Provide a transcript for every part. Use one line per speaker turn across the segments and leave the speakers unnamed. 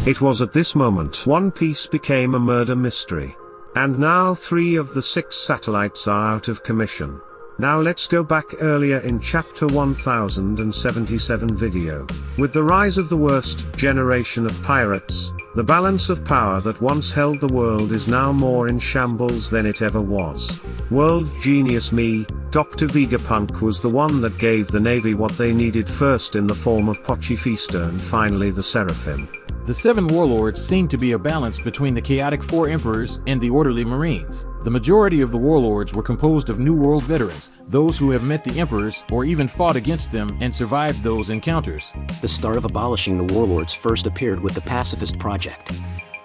It was at this moment One Piece became a murder mystery. And now 3 of the 6 satellites are out of commission. Now let's go back earlier in chapter 1077 video. With the rise of the worst generation of pirates, the balance of power that once held the world is now more in shambles than it ever was. World genius me, Dr. VegaPunk was the one that gave the Navy what they needed, first in the form of Pacifista and finally the Seraphim.
The Seven Warlords seemed to be a balance between the chaotic 4 emperors and the orderly marines. The majority of the warlords were composed of New World veterans, those who have met the emperors or even fought against them and survived those encounters.
The start of abolishing the warlords first appeared with the Pacifist Project.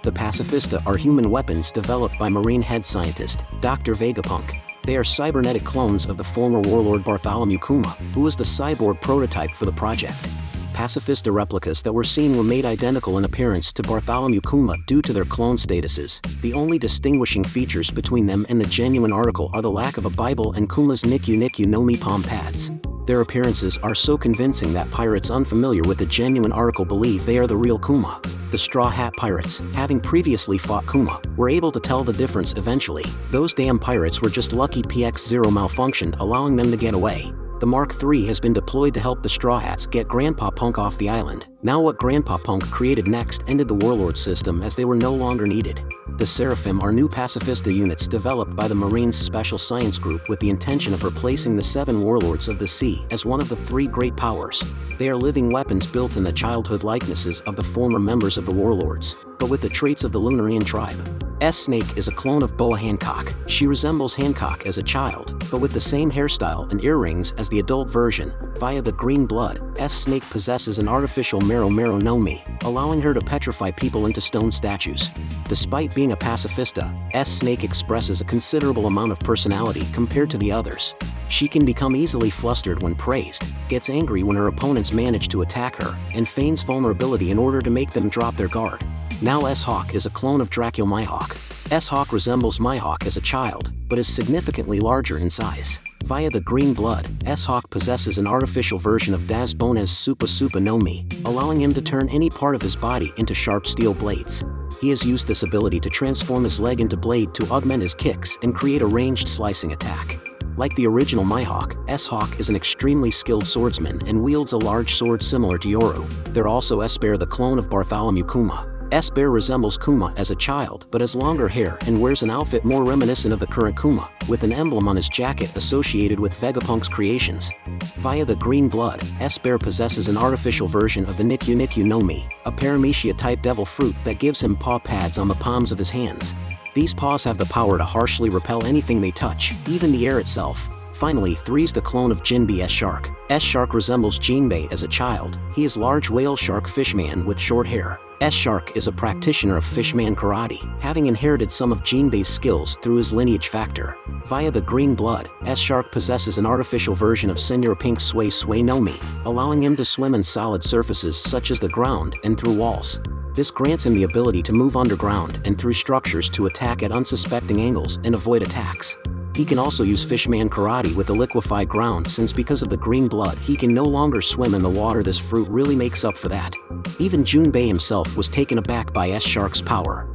The Pacifista are human weapons developed by marine head scientist Dr. VegaPunk. They are cybernetic clones of the former warlord Bartholomew Kuma, who was the cyborg prototype for the project. Pacifista replicas that were seen were made identical in appearance to Bartholomew Kuma due to their clone statuses. The only distinguishing features between them and the genuine article are the lack of a Bible and Kuma's Nikyu no Mi palm pads. Their appearances are so convincing that pirates unfamiliar with the genuine article believe they are the real Kuma. The Straw Hat Pirates, having previously fought Kuma, were able to tell the difference eventually. Those damn pirates were just lucky PX-0 malfunctioned, allowing them to get away. The Mark III has been deployed to help the Straw Hats get Grandpa Punk off the island. Now what Grandpa Punk created next ended the warlord system as they were no longer needed. The Seraphim are new pacifista units developed by the Marines Special Science Group with the intention of replacing the 7 Warlords of the Sea as one of the 3 great powers. They are living weapons built in the childhood likenesses of the former members of the Warlords, but with the traits of the Lunarian tribe. S-Snake is a clone of Boa Hancock. She resembles Hancock as a child, but with the same hairstyle and earrings as the adult version. Via the green blood, S-Snake possesses an artificial Mero no Mi, allowing her to petrify people into stone statues. Despite being a pacifista, S-Snake expresses a considerable amount of personality compared to the others. She can become easily flustered when praised, gets angry when her opponents manage to attack her, and feigns vulnerability in order to make them drop their guard. Now S-Hawk is a clone of Dracula Mihawk. S-Hawk resembles Mihawk as a child, but is significantly larger in size. Via the green blood, S-Hawk possesses an artificial version of Das Bones Supa no Mi, allowing him to turn any part of his body into sharp steel blades. He has used this ability to transform his leg into blade to augment his kicks and create a ranged slicing attack. Like the original Mihawk, S-Hawk is an extremely skilled swordsman and wields a large sword similar to Yoru. They're also S-Bear, the clone of Bartholomew Kuma. S-Bear resembles Kuma as a child but has longer hair and wears an outfit more reminiscent of the current Kuma, with an emblem on his jacket associated with VegaPunk's creations. Via the green blood, S-Bear possesses an artificial version of the Nikyu no Mi, a Paramecia-type devil fruit that gives him paw pads on the palms of his hands. These paws have the power to harshly repel anything they touch, even the air itself. Finally, 3's the clone of Jinbei S-Shark. S-Shark resembles Jinbei as a child. He is large whale shark fishman with short hair. S-Shark is a practitioner of fishman karate, having inherited some of Jinbei's skills through his lineage factor. Via the green blood, S-Shark possesses an artificial version of Senor Pink Sway no Mi, allowing him to swim in solid surfaces such as the ground and through walls. This grants him the ability to move underground and through structures to attack at unsuspecting angles and avoid attacks. He can also use fishman karate with the liquefied ground, since because of the green blood he can no longer swim in the water. This fruit really makes up for that. Even Junbei himself was taken aback by S-Shark's power.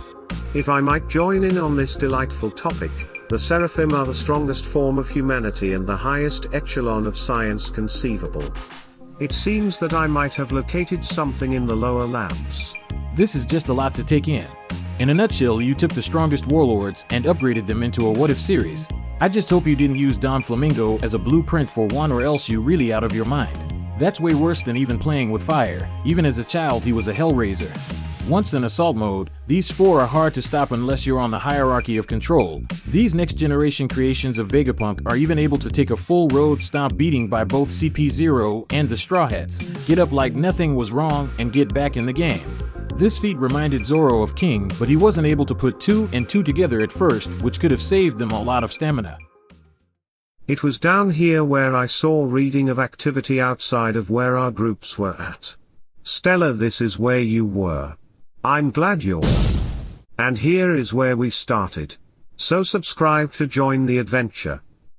If I might join in on this delightful topic, the Seraphim are the strongest form of humanity and the highest echelon of science conceivable. It seems that I might have located something in the lower labs.
This is just a lot to take in. In a nutshell, you took the strongest warlords and upgraded them into a what-if series. I just hope you didn't use Don Flamingo as a blueprint for one, or else you're really out of your mind. That's way worse than even playing with fire. Even as a child, he was a hellraiser. Once in assault mode, these 4 are hard to stop unless you're on the hierarchy of control. These next-generation creations of VegaPunk are even able to take a full road stomp beating by both CP0 and the Straw Hats, get up like nothing was wrong, and get back in the game. This feat reminded Zoro of King, but he wasn't able to put 2 and 2 together at first, which could have saved them a lot of stamina.
It was down here where I saw reading of activity outside of where our groups were at. Stella, this is where you were. I'm glad you're. And here is where we started. So subscribe to join the adventure.